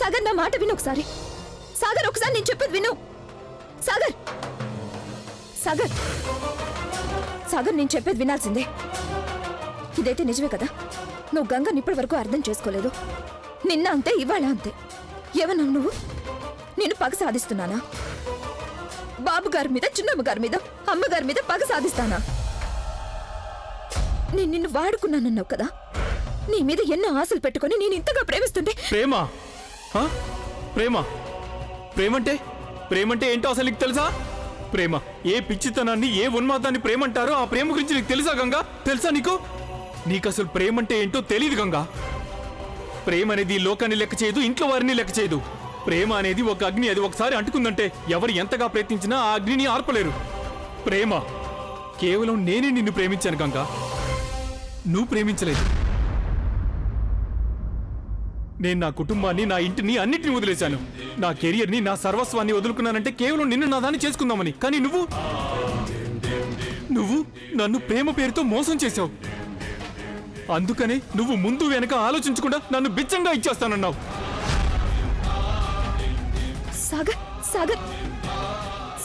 సాగర్ నా మాట విను ఒకసారి. సాగర్ ఒకసారి నేను చెప్పేది విను. సాగర్ సాగర్ సాగర్ నేను చెప్పేది వినాల్సిందే. ఇదైతే నిజమే కదా? నువ్వు గంగని ఇప్పటి వరకు అర్థం చేసుకోలేదు. నిన్న అంతే, ఇవాళ అంతే. ఏమన్నావు నువ్వు? నేను పగ సాధిస్తున్నానా? బాబు గారి మీద, చిన్నమ్మ గారి మీద, అమ్మగారి మీద పగ సాధిస్తానా? నేను నిన్ను వాడుకున్నానన్నావు కదా. నీ మీద ఎన్నో ఆశలు పెట్టుకొని నేను ఇంతగా ప్రేమిస్తుంటే ప్రేమ ప్రేమ ప్రేమంటే ప్రేమంటే ఏంటో అసలు నీకు తెలుసా? ప్రేమ ఏ పిచ్చితనాన్ని, ఏ ఉన్మాదాన్ని ప్రేమ అంటారో ఆ ప్రేమ గురించి నీకు తెలుసా గంగా? తెలుసా నీకు? నీకు అసలు ప్రేమ అంటే ఏంటో తెలియదు గంగా. ప్రేమ అనేది లోకాన్ని లెక్క చేయదు, ఇంట్లో వారిని లెక్క చేయదు. ప్రేమ అనేది ఒక అగ్ని. అది ఒకసారి అంటుకుందంటే ఎవరు ఎంతగా ప్రయత్నించినా ఆ అగ్నిని ఆర్పలేరు. ప్రేమ కేవలం నేనే నిన్ను ప్రేమించాను గంగా, నువ్వు ప్రేమించలేదు. నేను నా కుటుంబాన్ని, నా ఇంటిని, అన్నిటిని వదిలేశాను. నా కెరియర్ని, నా సర్వస్వాన్ని వదులుకున్నానంటే కేవలం నిన్ను నా దాన్ని చేసుకుందామని. కానీ నువ్వు నన్ను ప్రేమ పేరుతో మోసం చేశావు. అందుకనే నువ్వు ముందు వెనక ఆలోచించకుండా నన్ను బిచ్చంగా ఇచ్చేస్తానన్నావు. సాగర్ సాగర్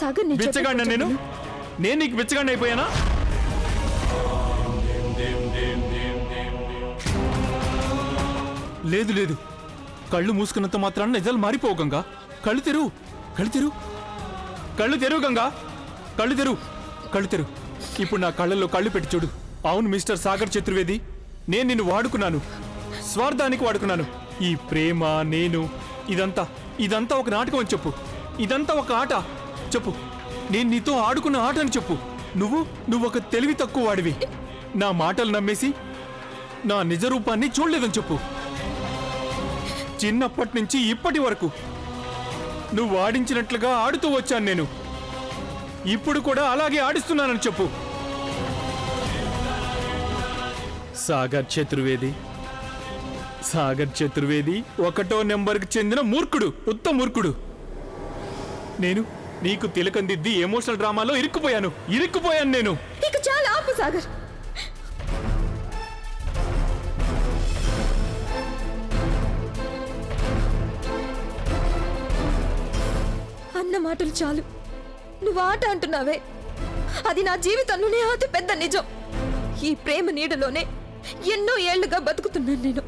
సాగర్ బిచ్చగాడినా నేను నీకు బిచ్చగాడిని అయిపోయానా? లేదు లేదు, కళ్ళు మూసుకున్నంత మాత్రాన నిజాలు మారిపోవు గంగా. కళ్ళు తెరువు, కళ్ళు తెరువు, కళ్ళు తెరువు గంగా, కళ్ళు తెరువు, కళ్ళు తెరువు. ఇప్పుడు నా కళ్ళల్లో కళ్ళు పెట్టి చూడు. అవును మిస్టర్ సాగర్ చతుర్వేది, నేను నిన్ను వాడుకున్నాను, స్వార్థానికి వాడుకున్నాను. ఈ ప్రేమ, నేను, ఇదంతా ఒక నాటకం అని చెప్పు. ఇదంతా ఒక ఆట చెప్పు. నేను నీతో ఆడుకున్న ఆట అని చెప్పు. నువ్వు ఒక తెలివి తక్కువ వాడివి. నా మాటలు నమ్మేసి నా నిజ రూపాన్ని చూడలేదని చెప్పు. చిన్నప్పటి నుంచి ఇప్పటి వరకు నువ్వు ఆడించినట్లుగా ఆడుతూ వచ్చాను నేను. ఇప్పుడు కూడా అలాగే ఆడిస్తున్నానని చెప్పు. సాగర్ చతుర్వేది, సాగర్ చతుర్వేది 1వ నెంబర్కి చెందిన మూర్ఖుడు, ఉత్త మూర్ఖుడు. నేను నీకు తిలకం దిద్ది ఎమోషనల్ డ్రామాలో ఇరుక్కుపోయాను నేను. ఇక చాలా ఆపు సాగర్. అన్న మాటలు చాలు. నువ్వు ఆట అంటున్నావే, అది నా జీవితంలోనే అతి పెద్ద నిజం. ఈ ప్రేమ నీడలోనే ఎన్నో ఏళ్లుగా బతుకుతున్నాను నేను.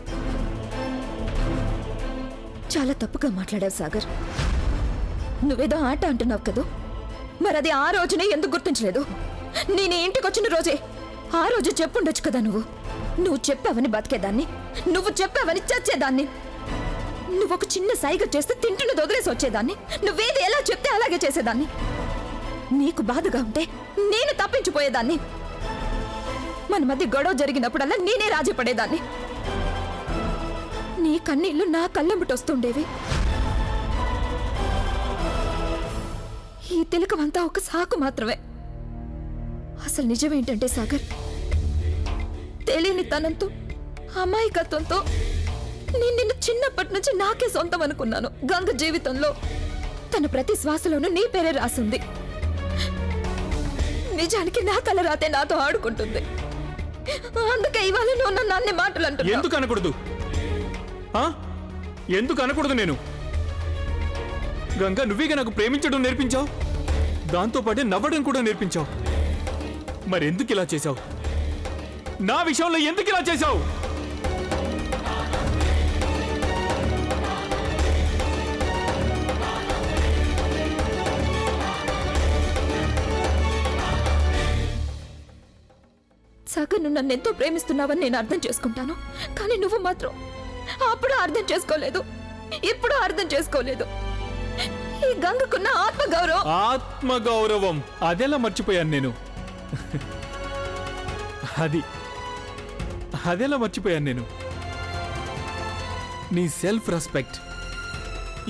చాలా తప్పుగా మాట్లాడావు సాగర్. నువ్వేదో ఆట అంటున్నావు కదా, మరి అది ఆ రోజునే ఎందుకు గుర్తించలేదు? నేను ఇంటికి వచ్చిన రోజే ఆ రోజు చెప్పుండొచ్చు కదా. నువ్వు చెప్పావని బతికేదాన్ని, నువ్వు చెప్పావని చచ్చేదాన్ని. నువ్వు ఒక చిన్న సైగ చేస్తే తింటున్నది వదిలేసి వచ్చేదాన్ని. నువ్వేది ఎలా చెప్తే అలాగే చేసేదాన్ని. నీకు బాధగా ఉంటే నేను తప్పించిపోయేదాన్ని. మన మధ్య గొడవ జరిగినప్పుడల్లా నేనే రాజీ పడేదాన్ని. నీ కన్నీళ్లు నా కళ్ళెంబటొస్తుండేవి. ఈ తిలకమంతా ఒక సాకు మాత్రమే. అసలు నిజమేంటంటే సాగర్, తెలియని తనంతో, అమాయకత్వంతో నేను నిన్ను చిన్నప్పటి నుంచి నాకే సొంతం అనుకున్నాను. గంగ జీవితంలో తన ప్రతి శ్వాసలోనూ నీ పేరే రాసింది. నిజానికి నా తల రాతే నాతో ఆడుకుంటుంది. అందుకే ఇవాళ నువ్వు నన్ను అన్ని మాటలు అంటున్నావు. ఎందుకు అనకూడదు? ఎందుకు అనకూడదు? నేను గంగా, నువ్వేగా నాకు ప్రేమించడం నేర్పించావు, దాంతోపాటే నవ్వడం కూడా నేర్పించావు. మరెందుకు ఇలా చేశావు? నా విషయంలో ఎందుకు ఇలా చేశావు? సాగర్, నువ్వు నన్ను ఎంతో ప్రేమిస్తున్నావని నేను అర్థం చేసుకుంటాను. కానీ నువ్వు మాత్రం అప్పుడు అర్థం చేసుకోలేదు, ఇప్పుడు అర్థం చేసుకోలేదు. ఈ గంగకున్న ఆత్మగౌరవం అదెలా మర్చిపోయాను నేను? అదెలా మర్చిపోయాను నేను? నీ సెల్ఫ్ రెస్పెక్ట్,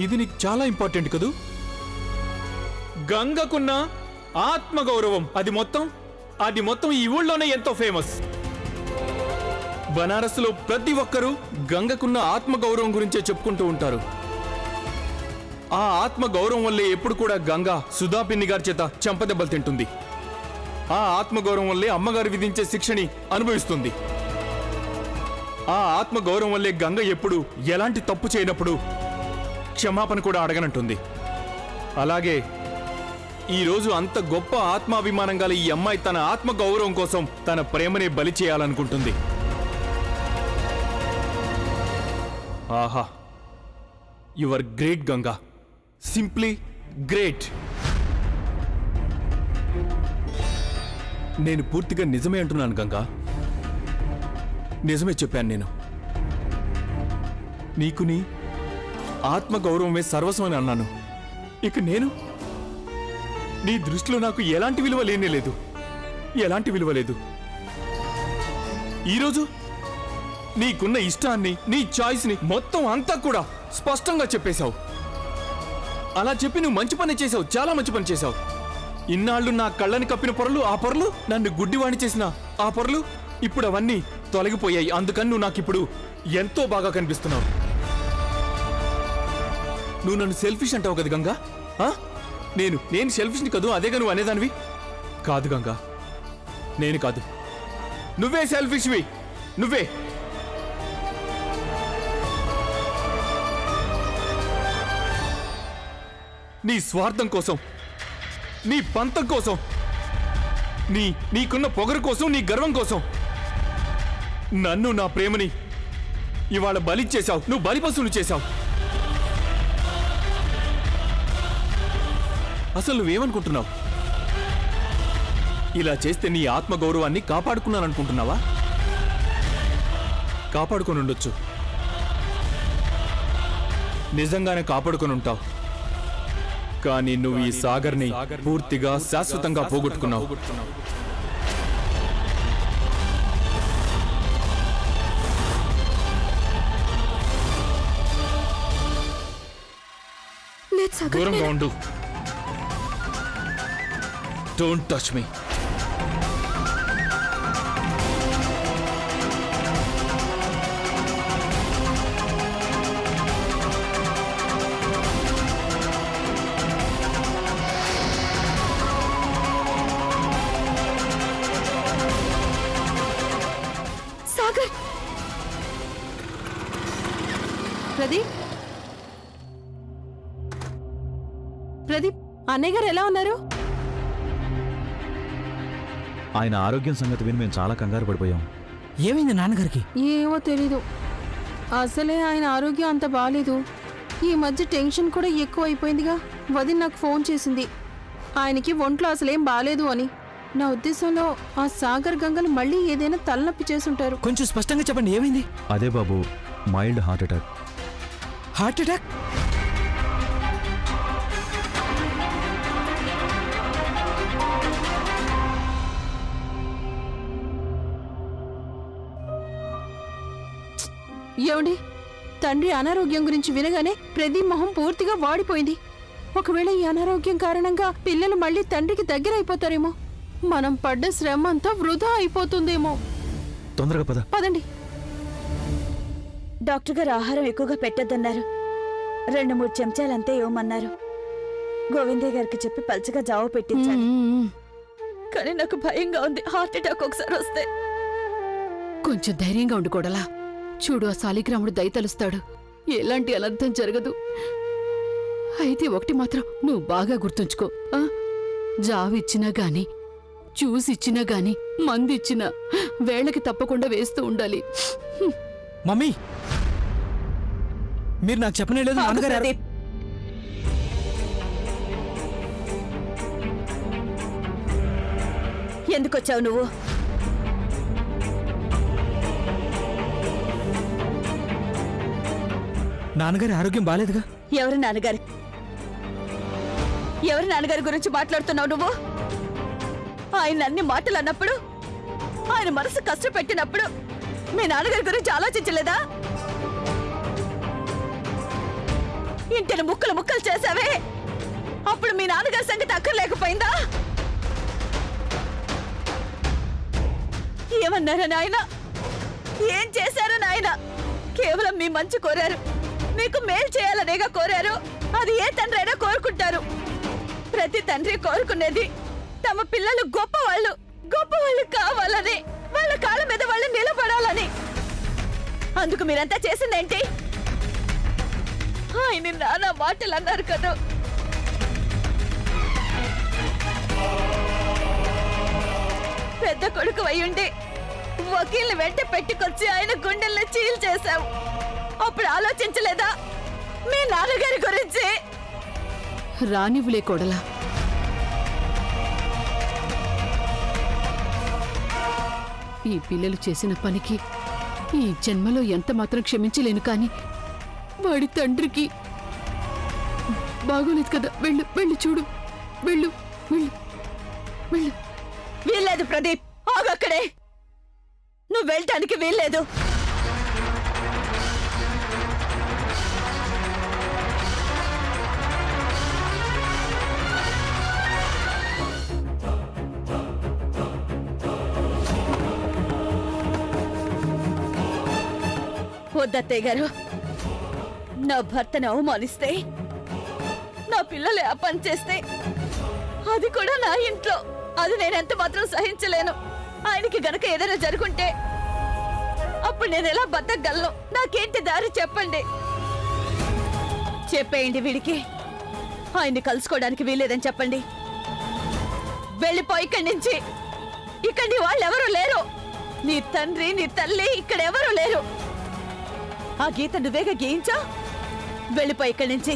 ఇది నీకు చాలా ఇంపార్టెంట్ కదూ? గంగకున్న ఆత్మగౌరవం అది మొత్తం ఈ ఊళ్ళోనే ఎంతో ఫేమస్. బనారస్లో ప్రతి ఒక్కరూ గంగకున్న ఆత్మగౌరవం గురించే చెప్పుకుంటూ ఉంటారు. ఆ ఆత్మగౌరవం వల్లే ఎప్పుడు కూడా గంగ సుధా పిన్ని గారి చేత చెంపదెబ్బలు తింటుంది. ఆ ఆత్మగౌరవం వల్లే అమ్మగారు విధించే శిక్షని అనుభవిస్తుంది. ఆ ఆత్మగౌరవం వల్లే గంగ ఎప్పుడు ఎలాంటి తప్పు చేయనప్పుడు క్షమాపణ కూడా అడగనంటుంది. అలాగే ఈరోజు అంత గొప్ప ఆత్మాభిమానం గల ఈ అమ్మాయి తన ఆత్మ గౌరవం కోసం తన ప్రేమని బలి చేయాలనుకుంటుంది. ఆహా, you are great Ganga, simply great. నేను పూర్తిగా నిజమే అంటున్నాను గంగా, నిజమే చెప్పాను నేను. నీకు నీ ఆత్మగౌరవమే సర్వస్వం అని అన్నాను. ఇక నేను నీ దృష్టిలో నాకు ఎలాంటి విలువ లేనే లేదు, ఎలాంటి విలువ లేదు. ఈరోజు నీకున్న ఇష్టాన్ని, నీ చాయిస్ని మొత్తం అంతా కూడా స్పష్టంగా చెప్పేశావు. అలా చెప్పి నువ్వు మంచి పని చేశావు, చాలా మంచి పని చేశావు. ఇన్నాళ్ళు నా కళ్ళని కప్పిన పొరలు, ఆ పొరలు, నన్ను గుడ్డివాణి చేసిన ఆ పొరలు ఇప్పుడు అవన్నీ తొలగిపోయాయి. అందుకని నువ్వు నాకు ఇప్పుడు ఎంతో బాగా కనిపిస్తున్నావు. నువ్వు నన్ను సెల్ఫిష్ అంటావు కదా గంగా? నేను సెల్ఫిష్ని కాదు, అదేగా నువ్వు అనేదానివి. కాదు గంగా, నేను కాదు, నువ్వే సెల్ఫిష్వి, నువ్వే. నీ స్వార్థం కోసం, నీ పంతం కోసం, నీకున్న పొగరు కోసం, నీ గర్వం కోసం నన్ను, నా ప్రేమని ఇవాళ బలిచ్చేశావు. నువ్వు బలిపశువులు చేశావు. అసలు నువ్వేమనుకుంటున్నావు? ఇలా చేస్తే నీ ఆత్మగౌరవాన్ని కాపాడుకున్నాననుకుంటున్నావా? కాపాడుకొని ఉండొచ్చు, నిజంగానే కాపాడుకొని ఉంటావు. కానీ నువ్వు ఈ సాగర్ని పూర్తిగా శాశ్వతంగా పోగొట్టుకున్నావు. దూరంగా ఉండు. Don't touch me. Sagar, Pradeep, Pradeep, అన్నయ్య గారు ఎలా ఉన్నారు? ఆయన ఆరోగ్యం సంగతి విని మేము చాలా కంగారు పడిపోయాం. ఏమైంది నాన్నగారికి? ఏమో తెలీదు. అసలే ఆయన ఆరోగ్యం అంత బాగాలేదు. ఈ మధ్య టెన్షన్ కూడా ఎక్కువ అయిపోయిందిగా. వదిన నాకు ఫోన్ చేసింది, ఆయనకి ఒంట్లో అసలేం బాగాలేదు అని. నా ఉద్దేశంలో ఆ సాగర్ గంగలు మళ్ళీ ఏదైనా తలనొప్పి చేసుంటారు. కొంచెం స్పష్టంగా చెప్పండి, ఏమైంది? అదే బాబు, mild heart attack. Heart attack? ఏమండి, తండ్రి అనారోగ్యం గురించి వినగానే ప్రదీప్ మొహం పూర్తిగా వాడిపోయింది. ఒకవేళ ఈ అనారోగ్యం కారణంగా పిల్లలు మళ్ళీ తండ్రికి దగ్గర అయిపోతారేమో. మనం పడ్డ శ్రమ అంతా వృధా అయిపోతుందేమో. తొందరగా పద. పదండి. డాక్టర్ గారు ఆహారం ఎక్కువగా పెట్టొద్దన్నారు. 2-3 చెంచాలంతే ఇవ్వమన్నారు. గోవిందయ్య గారికి చెప్పి పల్చగా జావ పెట్టించాను. కానీ నాకు భయంగా ఉంది, హార్ట్ అటాక్ ఒకసారి వస్తే. కొంచెం ధైర్యంగా ఉండు కోడలా. చూడు, ఆ శాలిగ్రాముడు దయతలుస్తాడు, ఎలాంటి అనర్థం జరగదు. అయితే ఒకటి మాత్రం నువ్వు బాగా గుర్తుంచుకో, జావిచ్చినా గాని, చూసిచ్చినా గాని, మందిచ్చినా వేళకి తప్పకుండా వేస్తూ ఉండాలి. మమ్మీ, మీరు నాకు చెప్పనే లేదు. నాన్నగారు ఎందుకొచ్చావు నువ్వు? నాన్నగారి ఆరోగ్యం బాలేదుగా. ఎవరి నాన్నగారు? ఎవరి నాన్నగారి గురించి మాట్లాడుతున్నావు నువ్వు? ఆయన అన్ని మాటలు అన్నప్పుడు, ఆయన మనసు కష్టపెట్టినప్పుడు మీ నాన్నగారి గురించి ఆలోచించలేదా? ఇంటిని ముక్కలు ముక్కలు చేసావే, అప్పుడు మీ నాన్నగారి సంగతి అక్కర్లేకపోయిందా? ఏమన్నారా నాయన? ఏం చేశారు నాయన? కేవలం మీ మంచి కోరారు, మీకు మేలు చేయాలనేగా కోరారు. అది ఏ తండ్రి అయినా కోరుకుంటారు. ప్రతి తండ్రి కోరుకునేది తమ పిల్లలు గొప్పవాళ్ళు కావాలని, వాళ్ళ కాళ్ళ మీద వాళ్ళు నిలబడాలని. అందుకు మీరంతా చేసిందేంటి? ఆయన నానా మాటలు అన్నారు కదా. పెద్ద కొడుకు అయ్యుండి వకీల్ని వెంట పెట్టుకొచ్చి ఆయన గుండెల్ని చీల్ చేశావు. అప్పుడు ఆలోచించలేదా మీ నాన్నగారి గురించి? రానివ్వులే కోడలా. ఈ పిల్లలు చేసిన పనికి ఈ జన్మలో ఎంత మాత్రం క్షమించలేను కానీ వాడి తండ్రికి బాగోలేదు కదా. వెళ్ళు వెళ్ళు చూడు, వెళ్ళు వెళ్ళు వెళ్ళు. వీల్లేదు ప్రదీప్, ఆగక్కడే. నువ్వు వెళ్ళటానికి వీల్లేదు. వద్దత్తయ్య గారు, నా భర్తను అవమానిస్తే, నా పిల్లలు ఆ పని చేస్తే, అది కూడా నా ఇంట్లో, అది నేనెంత మాత్రం సహించలేను. ఆయనకి గనక ఏదైనా జరుగుంటే అప్పుడు నేను ఎలా బతకగలను? నాకేంటి దారి చెప్పండి. చెప్పేయండి వీడికి ఆయన్ని కలుసుకోవడానికి వీల్లేదని చెప్పండి. వెళ్ళిపో ఇక్కడి నుంచి. ఇక్కడ నీ వాళ్ళెవరూ లేరు. నీ తండ్రి నీ తల్లి ఇక్కడెవరూ లేరు. ఆ గీత నువ్వేగా గీయించా. వెళ్ళిపో ఇక్కడి నుంచి,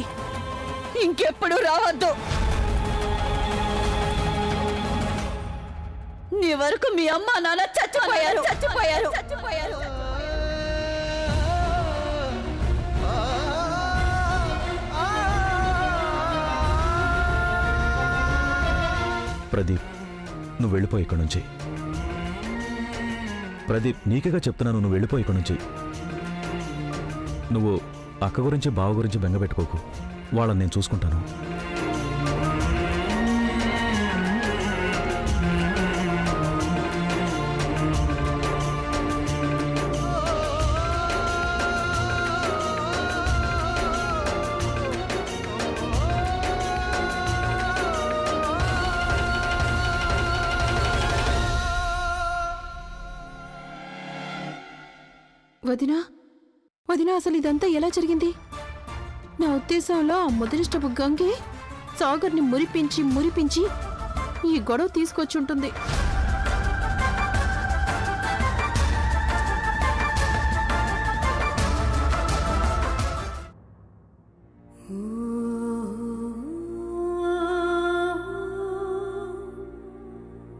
ఇంకెప్పుడు రావద్దు. నీ వరకు మీ అమ్మ నాన్న చచ్చిపోయారు. ప్రదీప్, నువ్వు వెళ్ళిపో ఇక్కడి నుంచి. ప్రదీప్, నీకేగా చెప్తున్నాను, నువ్వు వెళ్ళిపో ఇక్కడి నుంచి. నువ్వు అక్క గురించి బావ గురించి బెంగపెట్టుకోకు, వాళ్ళని నేను చూసుకుంటాను. వదినా వదినా, అసలు ఇదంతా ఎలా జరిగింది? నా ఉద్దేశంలో ఆ ముదరిష్టపు గంగే సాగర్ని మురిపించి ఈ గొడవ తీసుకొచ్చుంటుంది.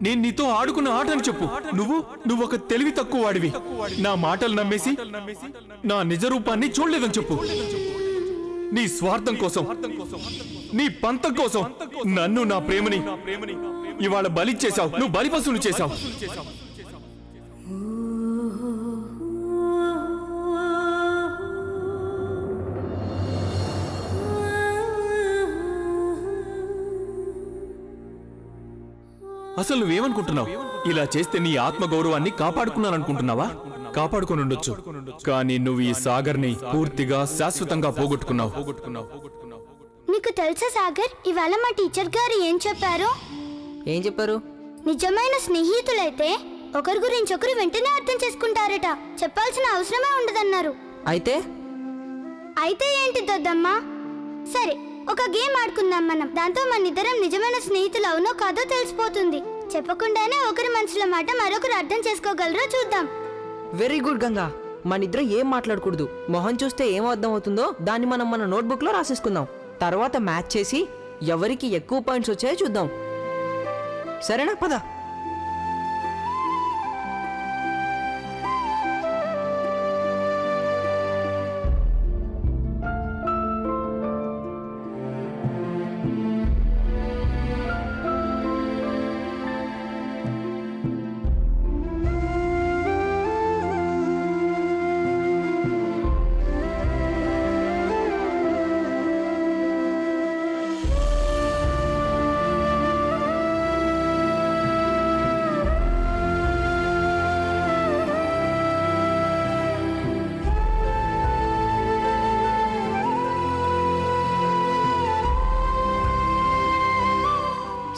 నేను నీతో ఆడుకున్న ఆటని చెప్పు. నువ్వు ఒక తెలివి తక్కువ వాడివి. నా మాటలు నమ్మేసి నా నిజ రూపాన్ని చూడలేదని చెప్పు. నీ స్వార్థం కోసం, నీ పంతం కోసం నన్ను, నా ప్రేమని ఇవాళ బలిచ్చేశావు. నువ్వు బలిపశువుని చేశావు. అసలు నువ్వేమనుకుంటున్నావు? ఇలా చేస్తే నీ ఆత్మగౌరవాన్ని కాపాడుకున్నాననుకుంటున్నావా? కాపాడుకుని ఉండొచ్చు, కానీ నువ్వు ఈ సాగర్ని పూర్తిగా శాశ్వతంగా పోగొట్టుకున్నావు. నీకు తెలుసా సాగర్, ఇవాళ మా టీచర్ గారు ఏం చెప్పారు? ఏం చెప్పారు? నిజమైన స్నేహితులైతే ఒకరి గురించి ఒకరు వెంటనే అర్థం చేసుకుంటారట. చెప్పాల్సిన అవసరమే ఉండదన్నారు. అయితే ఏంటి దొద్దమ్మా? సరే, ఒక గేమ్ ఆడుకుందాం మనం. దాంతో మన ఇద్దరం నిజమైన స్నేహితులు అవునో కాదో తెలిసిపోతుంది. చెప్పకుండానే ఒకరి మనసుల మాట మరొకరు అర్థం చేసుకోగలరో చూద్దాం. Very good Ganga. మన ఇద్దరం ఏం మాట్లాడకూడదు. మొహం చూస్తే ఏం అర్థం అవుతుందో దాన్ని మనం మన నోట్బుక్ లో రాసేసుకుందాం. తర్వాత మ్యాచ్ చేసి ఎవరికి ఎక్కువ పాయింట్స్ వచ్చాయో చూద్దాం. సరేనా? పద.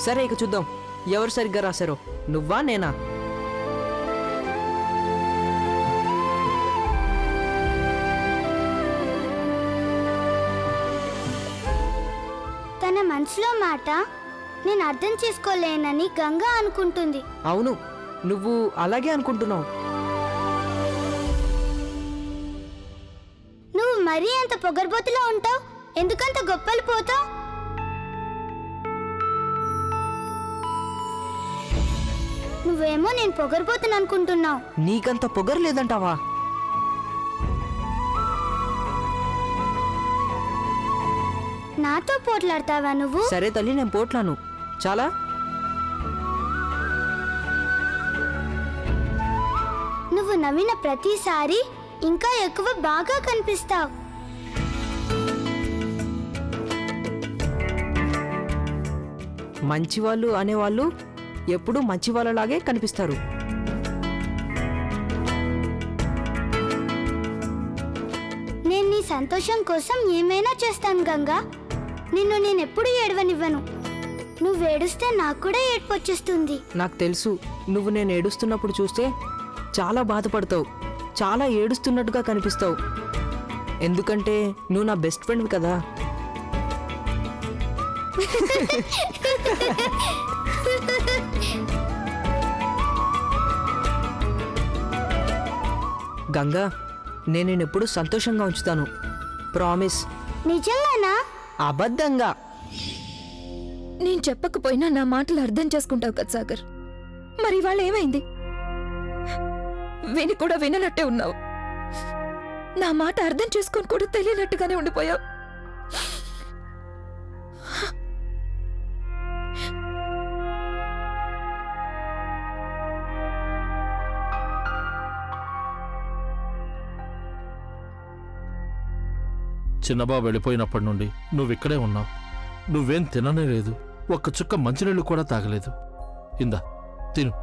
సరే, ఇక చూద్దాం ఎవరు సరిగ్గా రాశారో, నువ్వా నేనా? మనసులో మాట నేను అర్థం చేసుకోలేనని గంగా అనుకుంటుంది. అవును, నువ్వు అలాగే అనుకుంటున్నావు. నువ్వు మరీ అంత పొగర్బోతులా ఉంటావు, ఎందుకంత గొప్పలు పోతావు? నువ్వేమో నేను పొగర్బోతుని అనుకుంటున్నావు. నీకంత పొగరు లేదంటావా? నాతో పోట్లాడతావా నువ్వు? సరే తల్లి, నేను పోట్లాను. చాలా నువ్వు నవ్విన ప్రతిసారి ఇంకా ఎక్కువ బాగా కనిపిస్తావు. మంచివాళ్ళు అనేవాళ్ళు ఎప్పుడూ మంచి వాళ్ళలాగే కనిపిస్తారు. నేను నీ సంతోషం కోసం ఏమైనా చేస్తాను గంగా. నిన్ను నేనెప్పుడు ఏడవనివ్వను. నువ్వేడుస్తే నాకు కూడా ఏడ్పొచ్చేస్తుంది. నాకు తెలుసు, నువ్వు నేను ఏడుస్తున్నప్పుడు చూస్తే చాలా బాధపడతావు, చాలా ఏడుస్తున్నట్టుగా కనిపిస్తావు. ఎందుకంటే నువ్వు నా బెస్ట్ ఫ్రెండ్వి కదా. గంగా, నేను ఎప్పుడు సంతోషంగా ఉంచుతాను. ప్రామిస్. నిజంగానా? అబద్ధంగా. నేను చెప్పకపోయినా నా మాటలు అర్థం చేసుకుంటావు కదా సాగర్. మరి ఇవాళ ఏమైంది? విని కూడా విననట్టే ఉన్నావు. నా మాట అర్థం చేసుకొని కూడా తెలియనట్టుగానే ఉండిపోయావు. చిన్నబాబు వెళ్ళిపోయినప్పటి నుండి నువ్విక్కడే ఉన్నావు. నువ్వేం తిననే లేదు, ఒక్క చుక్క మంచినీళ్ళు కూడా తాగలేదు. ఇందా తిను.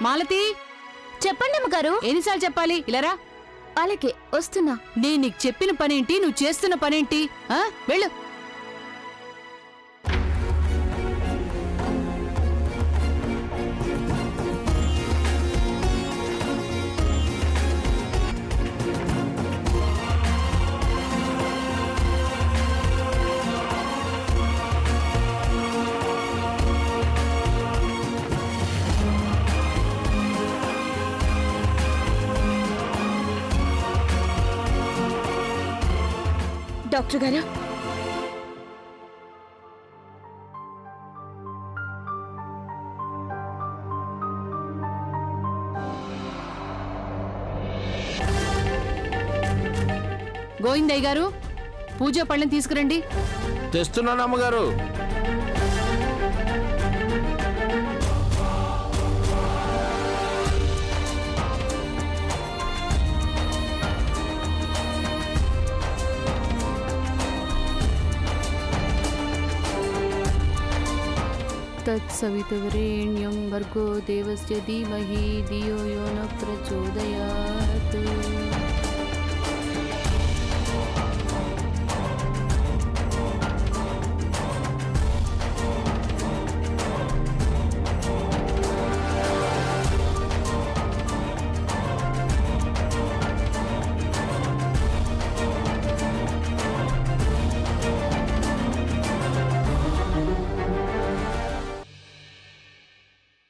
మాలతి, చెప్పండి అమ్మగారు. ఎన్నిసార్లు చెప్పాలి? ఇలారా. అలాగే వస్తున్నా. నేను నీకు చెప్పిన పనేంటి, నువ్వు చేస్తున్న పనేంటి? వెళ్ళు. డాక్టర్ గారు, గోవిందయ్య గారు, పూజ పళ్ళని తీసుకురండి. తెస్తున్నాను అమ్మగారు. తత్సవితుర్వరేణ్యం భర్గో దేవస్య ధీమహి ధియో యో న ప్రచోదయాత్.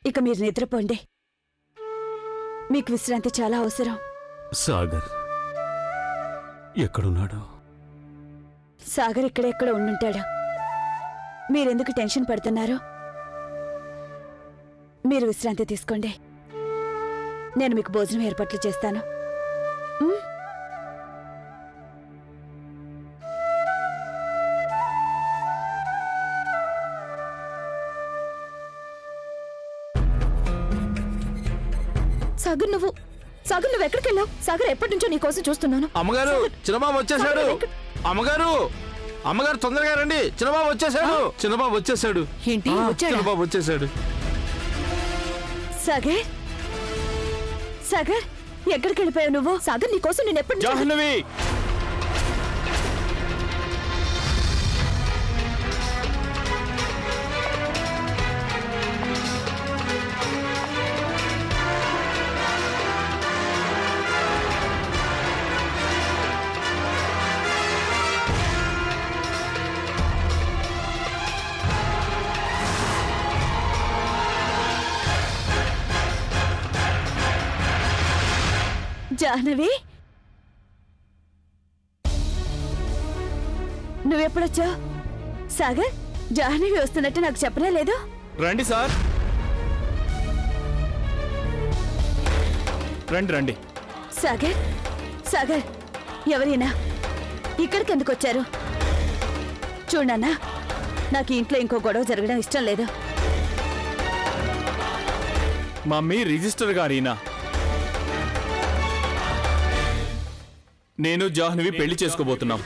ఇక మీరు నిద్రపోండి. మీకు విశ్రాంతి చాలా అవసరం. సాగర్ ఎక్కడున్నాడు? సాగర్ ఇక్కడెక్కడ ఉండుంటాడు. మీరెందుకు టెన్షన్ పడుతున్నారు? మీరు విశ్రాంతి తీసుకోండి. నేను మీకు భోజనం ఏర్పాట్లు చేస్తాను. సాగర్ నువ్వు ఎక్కడికి వెళ్ళావు? సాగర్ ఎప్పటి నుంచో నీ కోసం చూస్తున్నాను. అమ్మగారు, చిన్నబాబు వచ్చేసాడు. అమ్మగారు, అమ్మగారు తొందరగా రండి, చిన్నబాబు వచ్చేసాడు. చిన్నబాబు వచ్చేసాడు. ఏంటి, వచ్చాడా? చిన్నబాబు వచ్చేసాడు. సాగర్ సాగర్ ఎక్కడికి వెళ్ళిపోయావు నువ్వు? సాగర్ నీకోసం నేను ఎప్పటి నుంచి జాహ్నవి జాహ్నవి నువ్వెప్పుడొచ్చా? సాగర్ జాహ్నవి వస్తున్నట్టు నాకు చెప్పనే లేదు. రండి సార్, రండి రండి. సాగర్ సాగర్ ఎవరైనా ఇక్కడికి ఎందుకు వచ్చారు? చూడన్నా, నాకు ఈ ఇంట్లో ఇంకో గొడవ జరగడం ఇష్టం లేదు. మమ్మీ రిజిస్టర్ గారినా? నేను జాహ్నవి పెళ్లి చేసుకోబోతున్నాం.